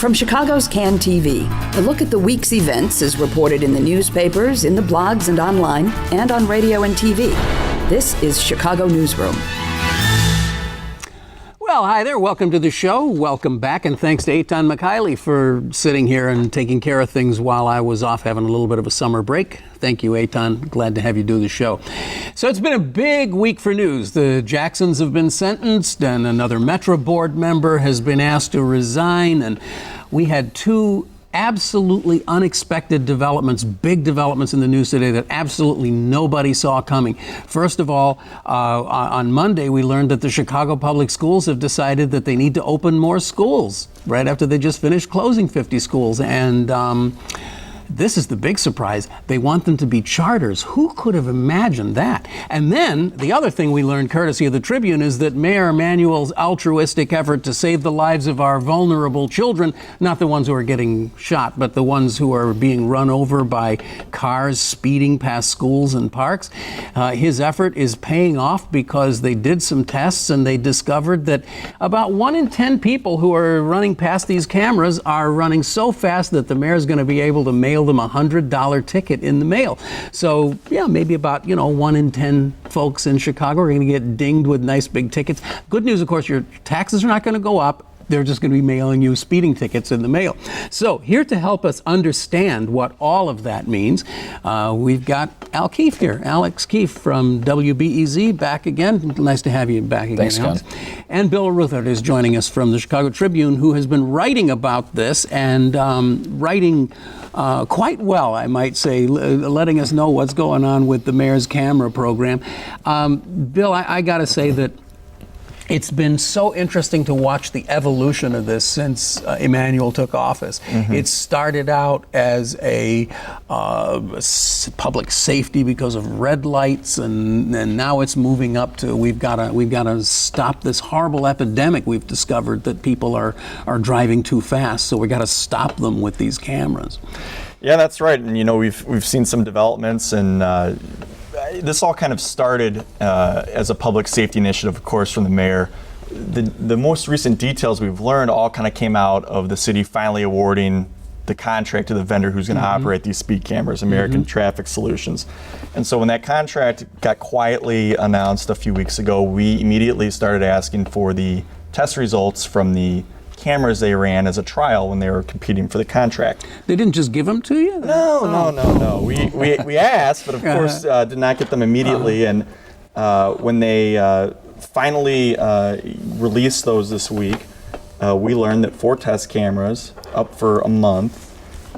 From Chicago's Can TV, a look at the week's events is reported in the newspapers, in the blogs and online, and on radio and TV. This is Chicago Newsroom. Well, hi there. Welcome to the show. Welcome back. And thanks to Eitan Mikhaili for sitting here and taking care of things while I was off having a little bit of a summer break. Thank you, Eitan. Glad to have you do the show. So it's been a big week for news. The Jacksons have been sentenced, and another Metro Board member has been asked to resign. And we had two absolutely unexpected developments, big developments in the news today that absolutely nobody saw coming. First of all, on Monday, we learned that the Chicago Public Schools have decided that they need to open more schools right after they just finished closing 50 schools. And this is the big surprise. They want them to be charters. Who could have imagined that? And then the other thing we learned, courtesy of the Tribune, is that Mayor Emanuel's altruistic effort to save the lives of our vulnerable children, not the ones who are getting shot, but the ones who are being run over by cars speeding past schools and parks, his effort is paying off because they did some tests and they discovered that about 1 in 10 people who are running past these cameras are running so fast that the mayor is going to be able to mail them a $100 ticket in the mail. So yeah, maybe about 1 in 10 folks in Chicago are going to get dinged with nice big tickets. Good news, of course, your taxes are not going to go up. They're just going to be mailing you speeding tickets in the mail. So here to help us understand what all of that means, we've got Al Keefe here, Alex Keefe from WBEZ, back again. Nice to have you back again. Thanks, Alex. And Bill Ruthhart is joining us from the Chicago Tribune, who has been writing about this and writing quite well, I might say, letting us know what's going on with the mayor's camera program. Bill, I got to say that it's been so interesting to watch the evolution of this since Emanuel took office. Mm-hmm. It started out as a public safety because of red lights, and now it's moving up to we've got to stop this horrible epidemic we've discovered that people are driving too fast. So we got to stop them with these cameras. Yeah, that's right. And we've seen some developments, and this all kind of started as a public safety initiative, of course, from the mayor. The most recent details we've learned all kind of came out of the city finally awarding the contract to the vendor who's going to operate these speed cameras, American Traffic Solutions. And so when that contract got quietly announced a few weeks ago, we immediately started asking for the test results from the cameras they ran as a trial when they were competing for the contract. They didn't just give them to you? No. We asked, but of course did not get them immediately. And when they finally released those this week, we learned that 4 test cameras up for a month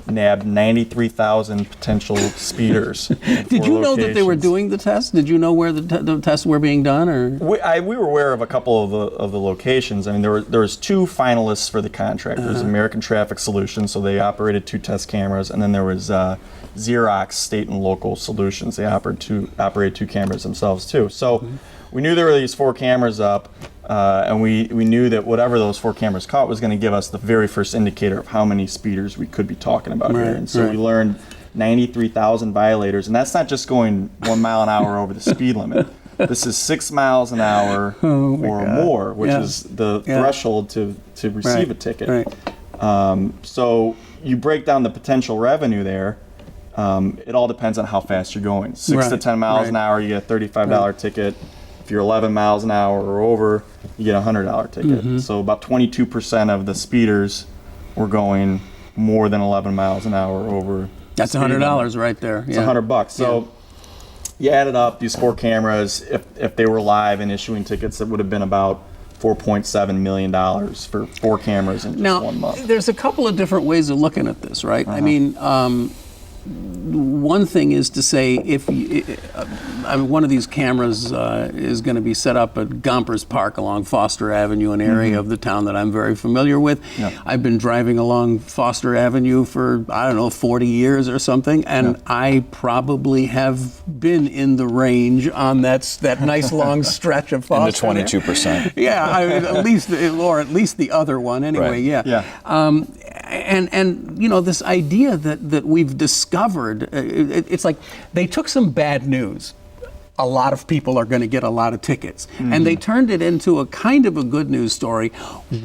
nabbed 93,000 potential speeders. Did you know that they were doing the tests? Did you know where the tests were being done? Or we were aware of a couple of the locations. I mean, there was 2 finalists for the contract. There was American Traffic Solutions, so they operated 2 test cameras, and then there was Xerox State and Local Solutions. They operated 2 cameras themselves too. So we knew there were these 4 cameras up. And we knew that whatever those 4 cameras caught was going to give us the very first indicator of how many speeders we could be talking about here. And so we learned 93,000 violators, and that's not just going 1 mile an hour over the speed limit. This is 6 miles an hour or more, which is the threshold to receive a ticket. So you break down the potential revenue there. It all depends on how fast you're going. 6 to 10 miles an hour, you get a $35 ticket. If you're 11 miles an hour or over, you get a $100 ticket. So about 22% of the speeders were going more than 11 miles an hour over. That's $100 right there. It's $100. So you added up these 4 cameras. If they were live and issuing tickets, it would have been about $4.7 million for 4 cameras in just 1 month. There's a couple of different ways of looking at this, right? I mean, one thing is to say if one of these cameras is going to be set up at Gompers Park along Foster Avenue, an area of the town that I'm very familiar with. I've been driving along Foster Avenue for, 40 years or something, and I probably have been in the range on that nice long stretch of Foster. In the 22%. At least the other one anyway. And this idea that we've discovered, it's like they took some bad news a lot of people are going to get a lot of tickets. And they turned it into a kind of a good news story.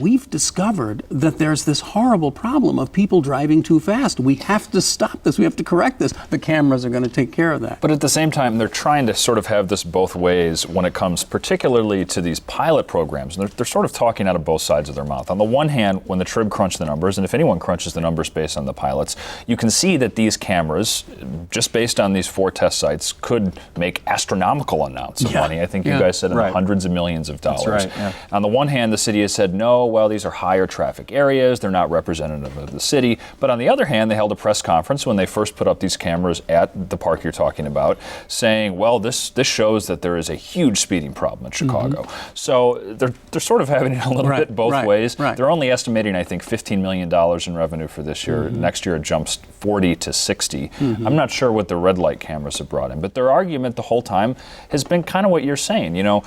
We've discovered that there's this horrible problem of people driving too fast. We have to stop this. We have to correct this. The cameras are going to take care of that. But at the same time, they're trying to sort of have this both ways when it comes particularly to these pilot programs. And they're sort of talking out of both sides of their mouth. On the one hand, when the Trib crunched the numbers, and if anyone crunches the numbers based on the pilots, you can see that these cameras, just based on these 4 test sites, could make astronomical amounts of money. I think you guys said in the hundreds of millions of dollars. That's right, yeah. On the one hand, the city has said, no, well, these are higher traffic areas. They're not representative of the city. But on the other hand, they held a press conference when they first put up these cameras at the park you're talking about, saying, well, this shows that there is a huge speeding problem in Chicago. So they're sort of having it a little bit both ways. They're only estimating, I think, $15 million in revenue for this year. Next year it jumps 40 to 60. I'm not sure what the red light cameras have brought in, but their argument the whole time has been kind of what you're saying. You know,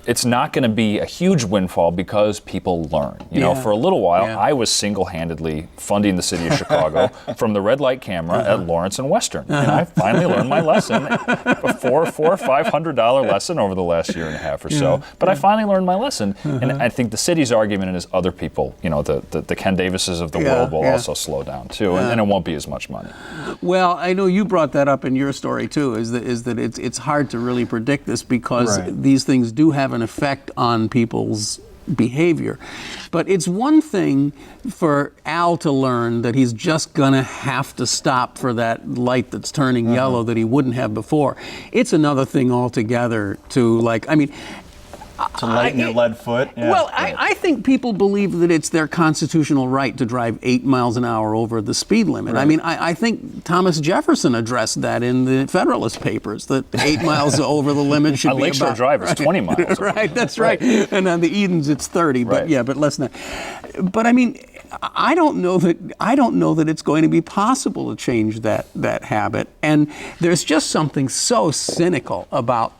it's not going to be a huge windfall because people learn. You know, for a little while, I was single-handedly funding the city of Chicago from the red light camera at Lawrence and Western. And I finally learned my lesson, a $400 or $500 lesson over the last year and a half or so. But I finally learned my lesson. And I think the city's argument is other people, you know, the Ken Davises of the world will also slow down too, and it won't be as much money. Well, I know you brought that up in your story too, is that it's hard to really predict this because these things do have an effect on people's behavior. But it's one thing for Al to learn that he's just gonna have to stop for that light that's turning yellow that he wouldn't have before. It's another thing altogether to, like, I mean, to lighten your lead foot. Yeah. Well, I think people believe that it's their constitutional right to drive 8 miles an hour over the speed limit. I mean, I think Thomas Jefferson addressed that in the Federalist Papers, that 8 miles over the limit should be Lakeshore about... Drive is 20 miles. That's right. And on the Edens it's 30, but let's not. But I mean, I don't know that it's going to be possible to change that habit. And there's just something so cynical about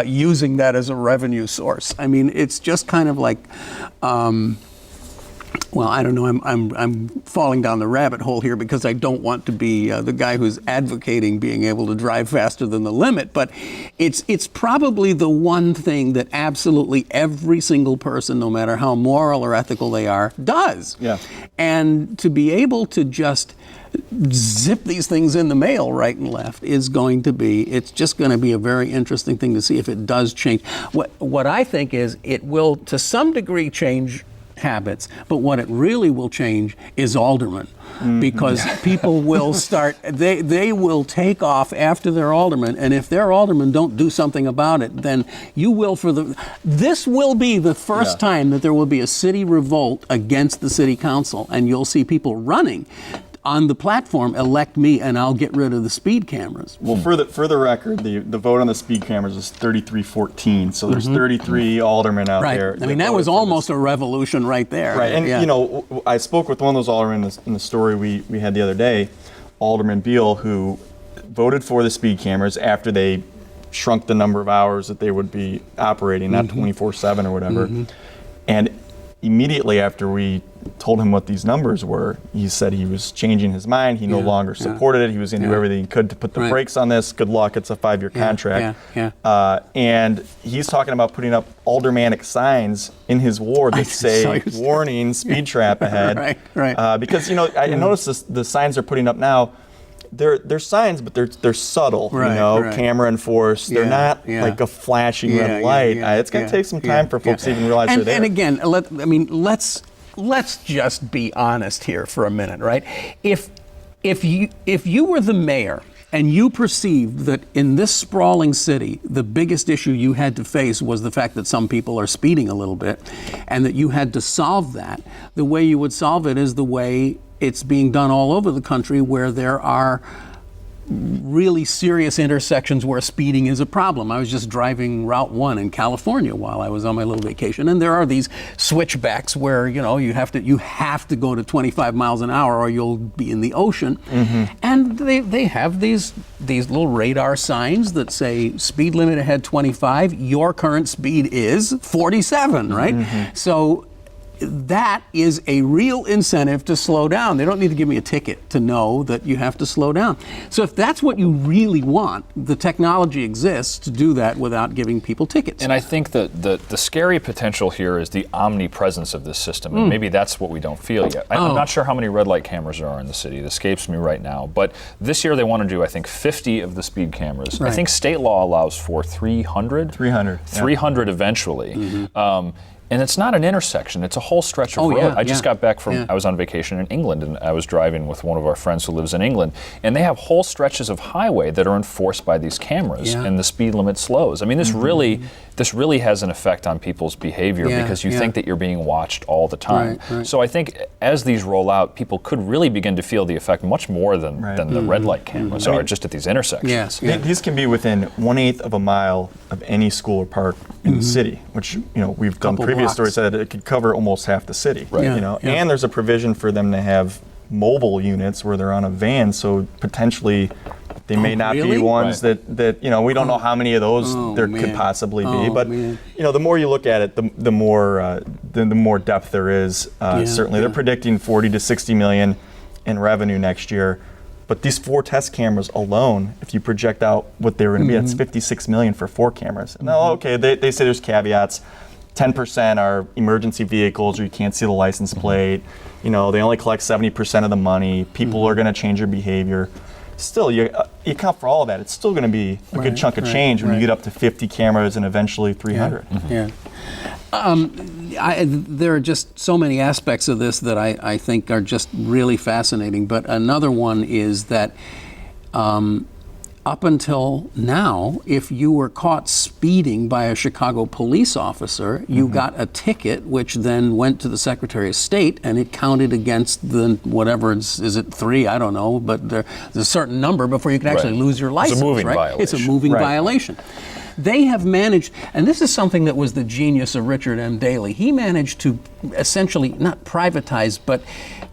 using that as a revenue source. I mean, it's just kind of like, well, I don't know. I'm falling down the rabbit hole here because I don't want to be the guy who's advocating being able to drive faster than the limit. But it's probably the one thing that absolutely every single person, no matter how moral or ethical they are, does. Yeah. And to be able to just zip these things in the mail right and left is going to be, it's just going to be a very interesting thing to see if it does change. What I think is it will to some degree change habits, but what it really will change is aldermen. Because people will start, they will take off after their aldermen, and if their aldermen don't do something about it, then you will this will be the first time that there will be a city revolt against the city council, and you'll see people running on the platform, elect me and I'll get rid of the speed cameras. Well, for the record, the vote on the speed cameras was 33-14, so there's 33 aldermen out there. I mean, that was almost a revolution right there. Right, and you know, I spoke with one of those aldermen in the story we had the other day, Alderman Beal, who voted for the speed cameras after they shrunk the number of hours that they would be operating, not 24/7 or whatever. And immediately after we told him what these numbers were, he said he was changing his mind. He no longer supported it. He was going to do everything he could to put the brakes on this. Good luck. It's a 5-year contract. And he's talking about putting up aldermanic signs in his ward that say, warning, speed trap ahead. Because, you know, I noticed the signs they're putting up now, they're signs, but they're subtle, you know, camera enforced. They're not like a flashing red light. It's going to take some time for folks to even realize they're there. And again, let's just be honest here for a minute, right? If you were the mayor and you perceived that in this sprawling city, the biggest issue you had to face was the fact that some people are speeding a little bit, and that you had to solve that, the way you would solve it is the way it's being done all over the country, where there are really serious intersections where speeding is a problem. I was just driving Route 1 in California while I was on my little vacation, and there are these switchbacks where, you know, you have to go to 25 miles an hour or you'll be in the ocean. And they have these little radar signs that say speed limit ahead 25, your current speed is 47, right? So that is a real incentive to slow down. They don't need to give me a ticket to know that you have to slow down. So if that's what you really want, the technology exists to do that without giving people tickets. And I think that the scary potential here is the omnipresence of this system, and maybe that's what we don't feel yet. I'm not sure how many red light cameras there are in the city. It escapes me right now. But this year they want to do, I think, 50 of the speed cameras. Right. I think state law allows for 300. 300 eventually. And it's not an intersection, it's a whole stretch of road. I just got back from, I was on vacation in England, and I was driving with one of our friends who lives in England, and they have whole stretches of highway that are enforced by these cameras, and the speed limit slows. I mean, this really has an effect on people's behavior because you think that you're being watched all the time. Right. So I think as these roll out, people could really begin to feel the effect much more than the red light cameras are just at these intersections. These can be within 1/8 of a mile of any school or park in the city, which we've done previous stories that it could cover almost half the city. And there's a provision for them to have mobile units where they're on a van, so potentially they may not be ones that we don't know how many of those could possibly be. But the more you look at it, the more depth there is. Certainly, they're predicting 40 to 60 million in revenue next year. But these 4 test cameras alone, if you project out what they're going to be, that's 56 million for 4 cameras. Now, they say there's caveats. 10% are emergency vehicles, or you can't see the license plate. They only collect 70% of the money. People are going to change their behavior. Still, you account for all of that. It's still going to be a good chunk of change when you get up to 50 cameras and eventually 300. There are just so many aspects of this that I think are just really fascinating. But another one is that up until now, if you were caught speeding by a Chicago police officer, you got a ticket, which then went to the Secretary of State, and it counted against the whatever is it 3? I don't know, but there's a certain number before you can actually lose your license. It's a moving violation. It's a moving violation. They have managed, and this is something that was the genius of Richard M. Daley. He managed to essentially not privatize, but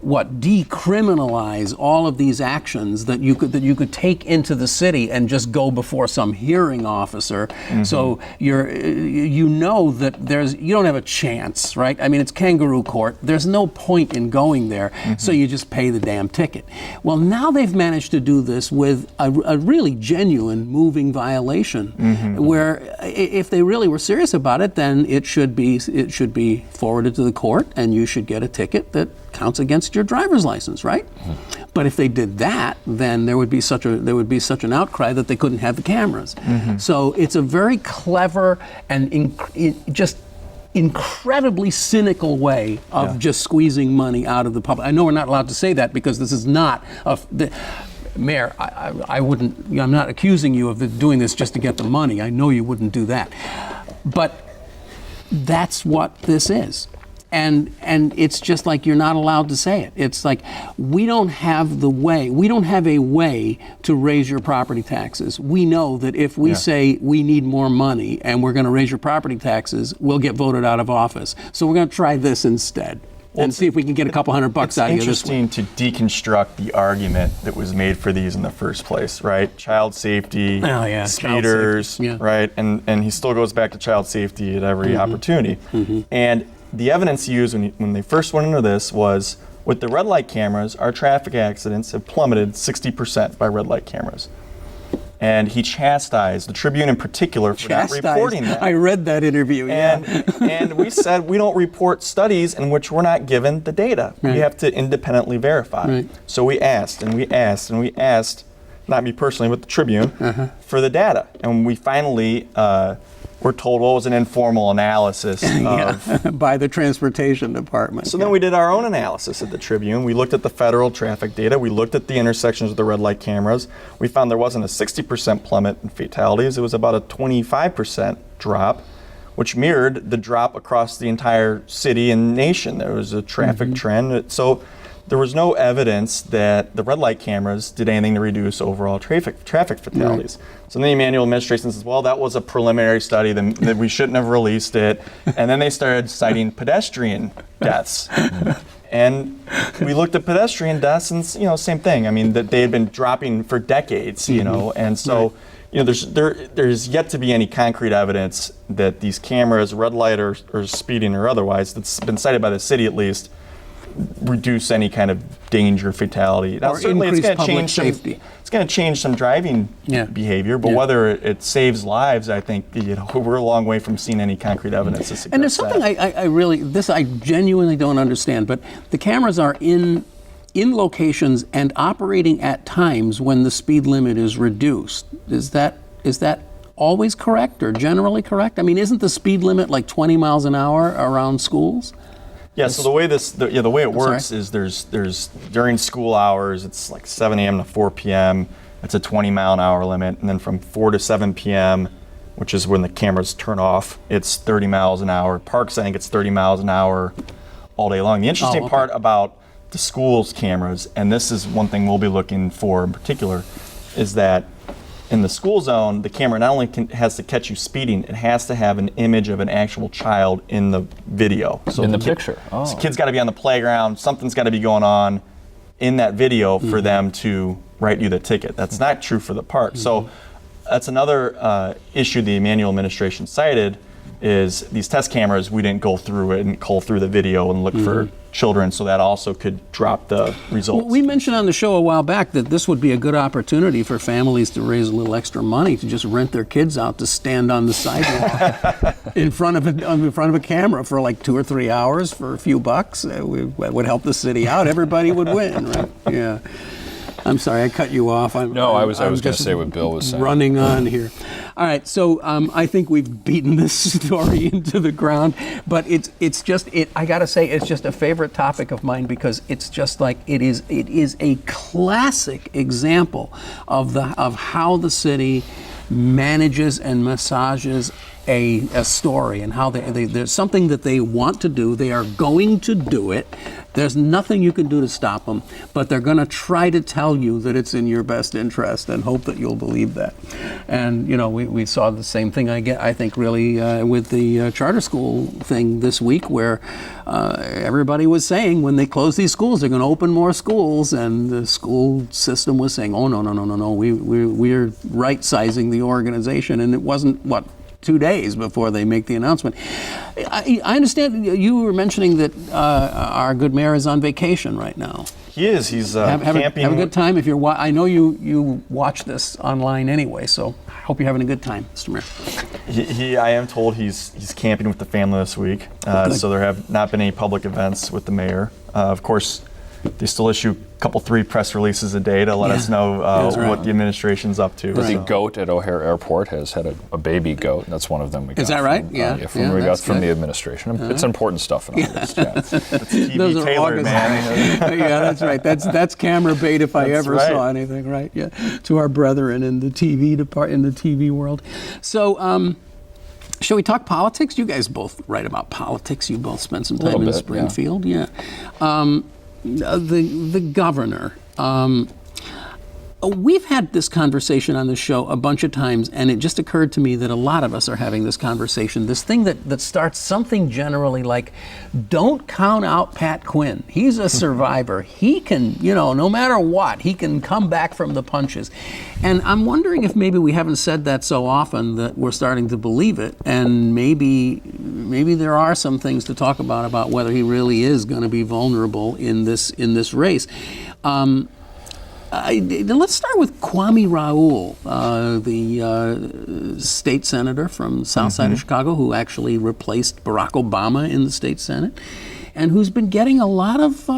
decriminalize all of these actions that you could take into the city and just go before some hearing officer. So you know that you don't have a chance, right? I mean, it's kangaroo court. There's no point in going there. So you just pay the damn ticket. Well, now they've managed to do this with a really genuine moving violation, where if they really were serious about it, then it should be forwarded to the court, and you should get a ticket that counts against your driver's license, right? But if they did that, then there would be such an outcry that they couldn't have the cameras. So it's a very clever and just incredibly cynical way of just squeezing money out of the public. I know we're not allowed to say that because this is not Mayor, I wouldn't. I'm not accusing you of doing this just to get the money. I know you wouldn't do that, but that's what this is, and it's just like you're not allowed to say it. It's like we don't have a way to raise your property taxes. We know that if we say we need more money and we're going to raise your property taxes, we'll get voted out of office. So we're going to try this instead. And see if we can get a couple $100 out of you this week. It's interesting to deconstruct the argument that was made for these in the first place, right? Child safety, speeders, right? And he still goes back to child safety at every opportunity. And the evidence he used when they first went into this was, with the red light cameras, our traffic accidents have plummeted 60% by red light cameras. And he chastised the Tribune in particular for not reporting that. I read that interview. And we said we don't report studies in which we're not given the data. We have to independently verify. So we asked and we asked and we asked, not me personally, but the Tribune, for the data. And we finally were told what was an informal analysis of by the Transportation Department. So then we did our own analysis at the Tribune. We looked at the federal traffic data. We looked at the intersections of the red light cameras. We found there wasn't a 60% plummet in fatalities. It was about a 25% drop, which mirrored the drop across the entire city and nation. There was a traffic trend. So there was no evidence that the red light cameras did anything to reduce overall traffic fatalities. So then the Emanuel administration says, well, that was a preliminary study, that we shouldn't have released it. And then they started citing pedestrian deaths. And we looked at pedestrian deaths and, same thing. I mean, that they had been dropping for decades, and so there's yet to be any concrete evidence that these cameras, red light or speeding or otherwise, that's been cited by the city at least, reduce any kind of danger, fatality. Now, or certainly it's increase going to public change safety. It's going to change some driving behavior, but whether it saves lives, I think we're a long way from seeing any concrete evidence to suggest And there's something I genuinely don't understand, but the cameras are in locations and operating at times when the speed limit is reduced. Is that always correct or generally correct? I mean, isn't the speed limit like 20 miles an hour around schools? Yeah, so the way it works is there's during school hours, it's like 7 a.m. to 4 p.m. It's a 20 mile an hour limit, and then from 4 to 7 p.m., which is when the cameras turn off, it's 30 miles an hour. Parks, I think it's 30 miles an hour all day long. The interesting part about the school's cameras, and this is one thing we'll be looking for in particular, is that in the school zone, the camera not only has to catch you speeding, it has to have an image of an actual child in the video. So in the picture. So the kid's got to be on the playground, something's got to be going on in that video for them to write you the ticket. That's not true for the park. So that's another issue the Emanuel administration cited, is these test cameras, we didn't go through it and cull through the video and look for children, so that also could drop the results. Well, we mentioned on the show a while back that this would be a good opportunity for families to raise a little extra money to just rent their kids out to stand on the sidewalk in front of a camera for like 2 or 3 hours for a few bucks. It would help the city out. Everybody would win, right? Yeah. I'm sorry, I cut you off. I was going to say what Bill was saying. Running on here. All right, so I think we've beaten this story into the ground, but it's just I got to say, it's just a favorite topic of mine because it's just like it is a classic example of how the city manages and massages a story, and how there's something that they want to do. They are going to do it. There's nothing you can do to stop them, but they're going to try to tell you that it's in your best interest and hope that you'll believe that. And we saw the same thing I think really with the charter school thing this week, where everybody was saying when they close these schools they're going to open more schools, and the school system was saying, oh no, we're right sizing the organization, and it wasn't 2 days before they make the announcement. I understand you were mentioning that our good mayor is on vacation right now. He is. He's camping. Have a good time. I know you watch this online anyway, so I hope you're having a good time, Mr. Mayor. I am told he's camping with the family this week, so there have not been any public events with the mayor. Of course, they still issue three press releases a day to let us know what the administration's up to. The goat at O'Hare Airport has had a baby goat. That's one of them we got. Is that right? From the administration. It's important stuff in August. That's TV tailored, man. Yeah, that's right. That's camera bait if I ever saw anything, right? Yeah, to our brethren in the TV in the TV world. So. Shall we talk politics? You guys both write about politics. You both spent some time in Springfield. Yeah. The governor. We've had this conversation on the show a bunch of times, and it just occurred to me that a lot of us are having this conversation. This thing that starts something generally like, don't count out Pat Quinn. He's a survivor. He can, no matter what, he can come back from the punches. And I'm wondering if maybe we haven't said that so often that we're starting to believe it, and maybe there are some things to talk about whether he really is going to be vulnerable in this race. Let's start with Kwame Raoul, the state senator from the south side of Chicago, who actually replaced Barack Obama in the state Senate, and who's been getting a lot of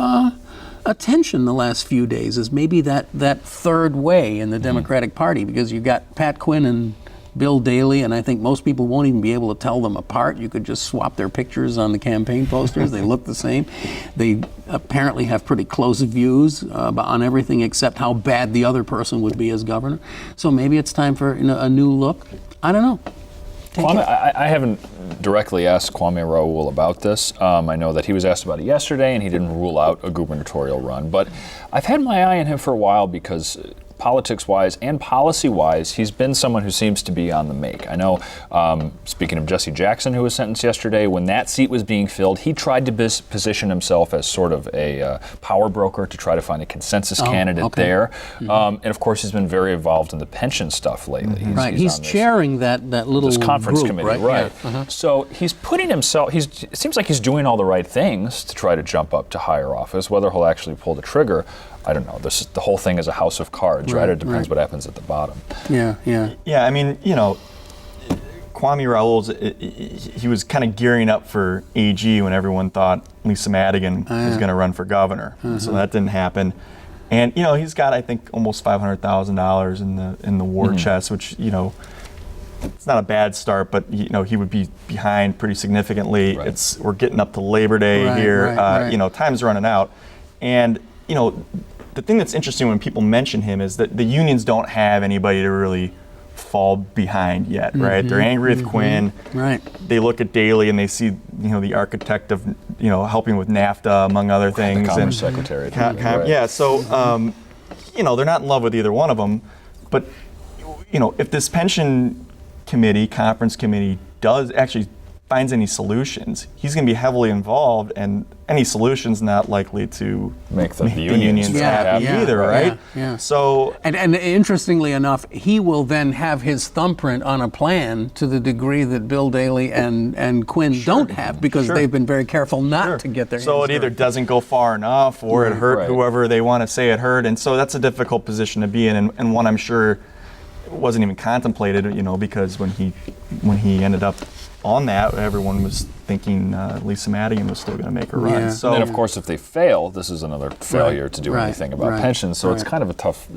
attention the last few days as maybe that third way in the Democratic Party, because you've got Pat Quinn and Bill Daley, and I think most people won't even be able to tell them apart. You could just swap their pictures on the campaign posters. They look the same. They apparently have pretty close views on everything except how bad the other person would be as governor. So maybe it's time for a new look. I don't know. I haven't directly asked Kwame Raoul about this. I know that he was asked about it yesterday, and he didn't rule out a gubernatorial run. But I've had my eye on him for a while because politics-wise and policy-wise, he's been someone who seems to be on the make. I know, speaking of Jesse Jackson, who was sentenced yesterday, when that seat was being filled, he tried to position himself as sort of a power broker to try to find a consensus candidate there. And of course, he's been very involved in the pension stuff lately. He's chairing that little this conference group, committee, right? Yeah. So he's putting himself. It seems like he's doing all the right things to try to jump up to higher office. Whether he'll actually pull the trigger, I don't know. The whole thing is a house of cards, right? It depends what happens at the bottom. Yeah. I mean, Kwame Raoul's, he was kind of gearing up for AG when everyone thought Lisa Madigan was going to run for governor. So that didn't happen. And he's got, I think, almost $500,000 in the war chest, which it's not a bad start, but he would be behind pretty significantly. Right. We're getting up to Labor Day here. Time's running out, and the thing that's interesting when people mention him is that the unions don't have anybody to really fall behind yet, right? They're angry with Quinn. Right. They look at Daley and they see the architect of helping with NAFTA among other things, the Commerce Secretary. Yeah. So they're not in love with either one of them, but if this pension conference committee finds any solutions, he's going to be heavily involved, and any solution's not likely to make the unions happy either, right? Yeah. So, and interestingly enough, he will then have his thumbprint on a plan to the degree that Bill Daley and Quinn don't have, because they've been very careful not to get their hands So it either doesn't go far enough, or it hurt whoever they want to say it hurt, and so that's a difficult position to be in, and one I'm sure wasn't even contemplated, because when he ended up on that, everyone was thinking Lisa Madigan was still going to make a run. Yeah. So, and then, of course, if they fail, this is another failure to do anything about pensions. So it's kind of a tough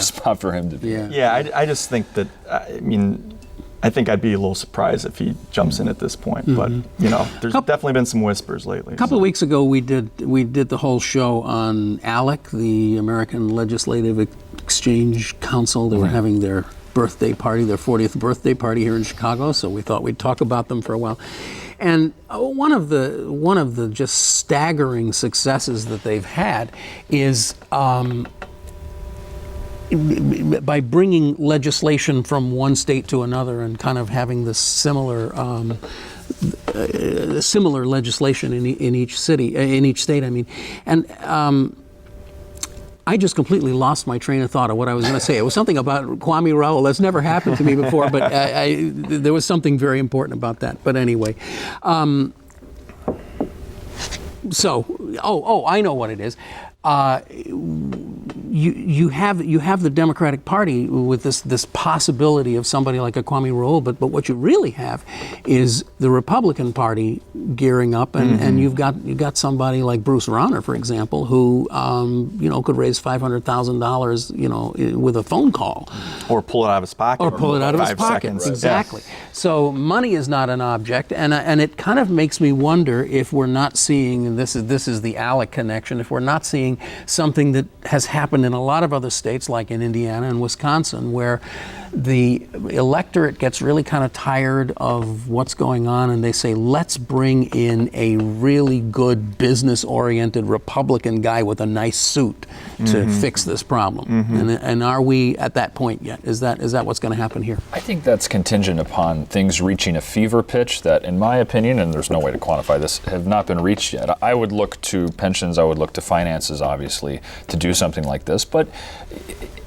spot for him to be. I just think that, I think I'd be a little surprised if he jumps in at this point. But there's definitely been some whispers lately. A couple of weeks ago, we did the whole show on ALEC, the American Legislative Exchange Council. They were having their birthday party, their 40th birthday party here in Chicago. So we thought we'd talk about them for a while. And one of the just staggering successes that they've had is by bringing legislation from one state to another and kind of having this similar legislation in each state. And I just completely lost my train of thought of what I was going to say. It was something about Kwame Raoul. That's never happened to me before, but there was something very important about that. But anyway, I know what it is. You have the Democratic Party with this possibility of somebody like a Kwame Raoul, but what you really have is the Republican Party gearing up, and you've got somebody like Bruce Rauner, for example, who could raise $500,000 with a phone call, or pull it out of his pocket, Seconds. Exactly. Yeah. So money is not an object, and it kind of makes me wonder if we're not seeing, and this is the ALEC connection, if we're not seeing something that has happened in a lot of other states, like in Indiana and Wisconsin, where the electorate gets really kind of tired of what's going on, and they say, let's bring in a really good business-oriented Republican guy with a nice suit to fix this problem. And are we at that point yet? Is that what's going to happen here? I think that's contingent upon things reaching a fever pitch that, in my opinion, and there's no way to quantify this, have not been reached yet. I would look to pensions, I would look to finances, obviously, to do something like this, but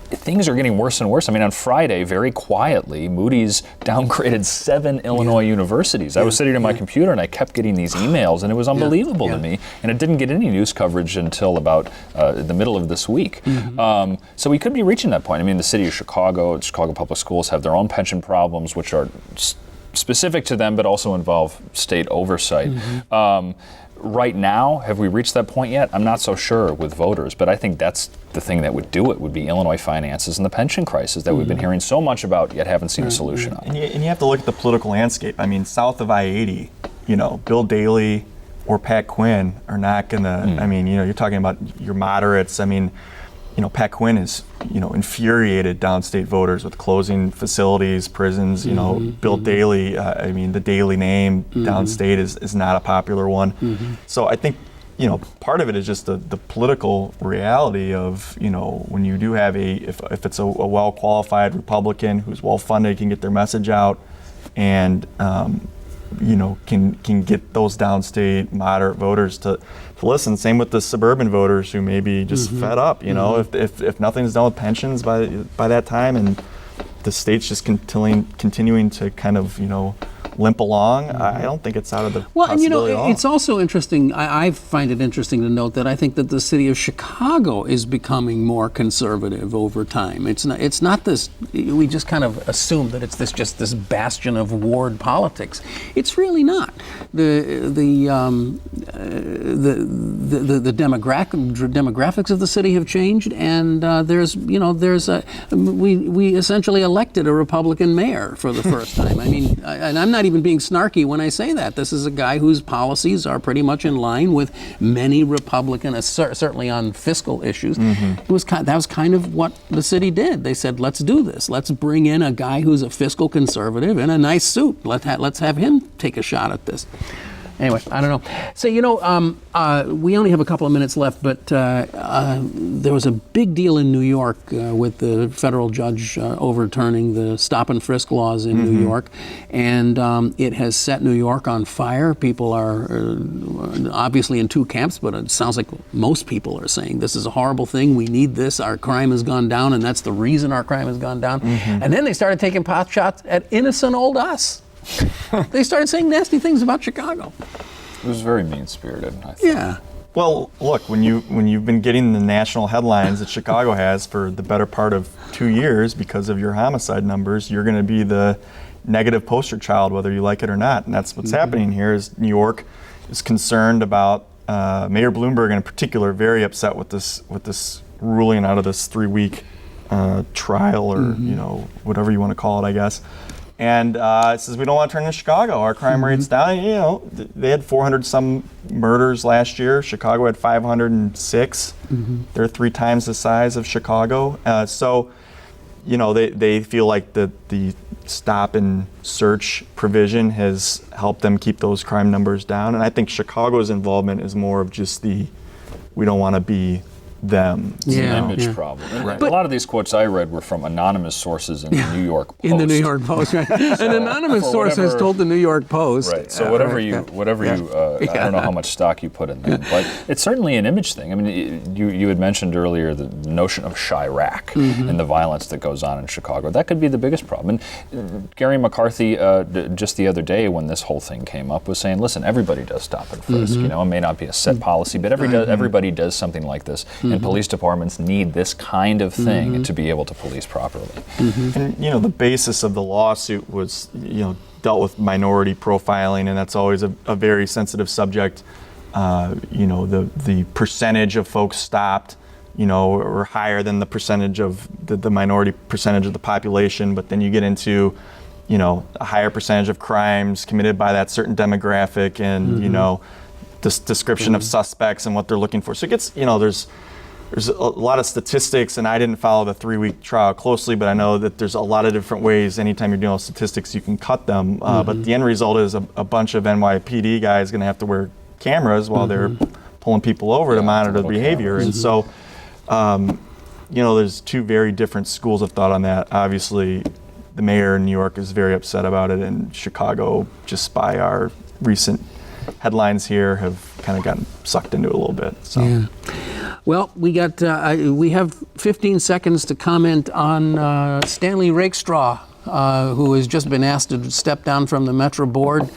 things are getting worse and worse. I mean, on Friday, very quietly, Moody's downgraded 7 Illinois universities. I was sitting at my computer and I kept getting these emails, and it was unbelievable to me. And it didn't get any news coverage until about the middle of this week. So we could be reaching that point. I mean, the city of Chicago Public Schools have their own pension problems, which are specific to them, but also involve state oversight. Right now, have we reached that point yet? I'm not so sure with voters, but I think that's the thing that would do it, would be Illinois finances and the pension crisis that we've been hearing so much about, yet haven't seen a solution on. And you have to look at the political landscape. I mean, south of I-80, Bill Daley or Pat Quinn are not going to, I mean, you're talking about your moderates. I mean, Pat Quinn is, infuriated downstate voters with closing facilities, prisons. Bill Daley, I mean, the Daley name downstate is not a popular one. So I think, part of it is just the political reality of, when you do have if it's a well-qualified Republican who's well-funded, can get their message out, and can get those downstate moderate voters to listen. Same with the suburban voters who may be just fed up. If nothing's done with pensions by that time, and the state's just continuing to kind of limp along, I don't think it's out of the possibility at all. It's also interesting. I find it interesting to note that I think that the city of Chicago is becoming more conservative over time. It's not this. We just kind of assume that it's this bastion of ward politics. It's really not. The demographics of the city have changed, and we essentially elected a Republican mayor for the first time. I mean, and I'm not even being snarky when I say that. This is a guy whose policies are pretty much in line with many Republican, certainly on fiscal issues. That was kind of what the city did. They said, let's do this. Let's bring in a guy who's a fiscal conservative in a nice suit. Let's have him take a shot at this. Anyway, I don't know. So, we only have a couple of minutes left, but there was a big deal in New York with the federal judge overturning the stop and frisk laws in New York, and it has set New York on fire. People are obviously in two camps, but it sounds like most people are saying this is a horrible thing. We need this. Our crime has gone down, and that's the reason our crime has gone down. And then they started taking pot shots at innocent old us. They started saying nasty things about Chicago. It was very mean-spirited, I think. Yeah. Well, look, when you've been getting the national headlines that Chicago has for the better part of 2 years because of your homicide numbers, you're going to be the negative poster child, whether you like it or not. And that's what's happening here. Is New York is concerned about Mayor Bloomberg in particular, very upset with this ruling out of this 3-week trial, or whatever you want to call it, I guess. And it says we don't want to turn to Chicago. Our crime rate's down. They had 400 some murders last year. Chicago had 506. They're 3 times the size of Chicago. So they feel like the stop and search provision has helped them keep those crime numbers down. And I think Chicago's involvement is more of just we don't want to be them. It's an image problem. Right. A lot of these quotes I read were from anonymous sources in the New York Post. In the New York Post, right. An anonymous source has told the New York Post. Right. So whatever you, I don't know how much stock you put in that, but it's certainly an image thing. I mean, you had mentioned earlier the notion of Chirac and the violence that goes on in Chicago. That could be the biggest problem. And Gary McCarthy, just the other day when this whole thing came up, was saying, listen, everybody does stop and frisk. It may not be a set policy, but everybody does something like this. And police departments need this kind of thing to be able to police properly. And the basis of the lawsuit was dealt with minority profiling, and that's always a very sensitive subject. The percentage of folks stopped were higher than the percentage of the minority percentage of the population, but then you get into a higher percentage of crimes committed by that certain demographic, and this description of suspects and what they're looking for. So it gets there's a lot of statistics, and I didn't follow the 3-week trial closely, but I know that there's a lot of different ways anytime you're dealing with statistics you can cut them. But the end result is a bunch of NYPD guys going to have to wear cameras while they're pulling people over to monitor the behavior. And so, there's 2 very different schools of thought on that. Obviously, the mayor in New York is very upset about it, and Chicago, just by our recent headlines here, have kind of gotten sucked into it a little bit. So. Yeah. Well, we have 15 seconds to comment on Stanley Rakestraw, who has just been asked to step down from the Metro Board.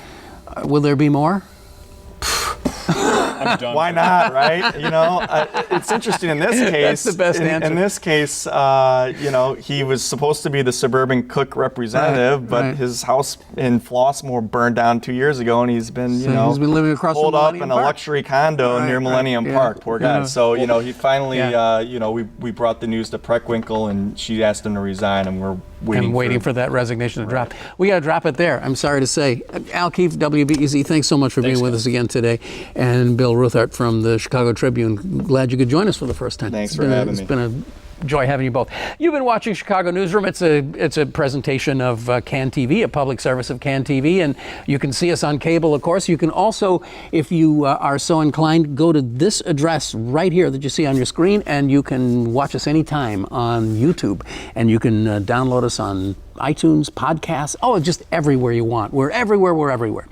Will there be more? I'm done. Why not, right? It's interesting in this case. That's the best answer. In this case, he was supposed to be the suburban cook representative, but his house in Flossmoor burned down 2 years ago, and he's been, he's been living across pulled from up Millennium in a Park. luxury condo near Millennium Park. Poor guy. So, he finally, we brought the news to Preckwinkle, and she asked him to resign, and we're waiting for that resignation to drop. We got to drop it there. I'm sorry to say. Al Keefe, WBEZ, thanks so much for being with us again today. And Bill Ruthhart from the Chicago Tribune. Glad you could join us for the first time. Thanks for having me. It's been a Joy having you both. You've been watching Chicago Newsroom. It's a presentation of CAN TV, a public service of CAN TV, and you can see us on cable, of course. You can also, if you are so inclined, go to this address right here that you see on your screen, and you can watch us anytime on YouTube, and you can download us on iTunes, podcasts, just everywhere you want. We're everywhere.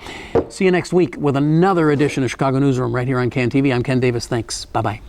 See you next week with another edition of Chicago Newsroom right here on CAN TV. I'm Ken Davis. Thanks. Bye-bye.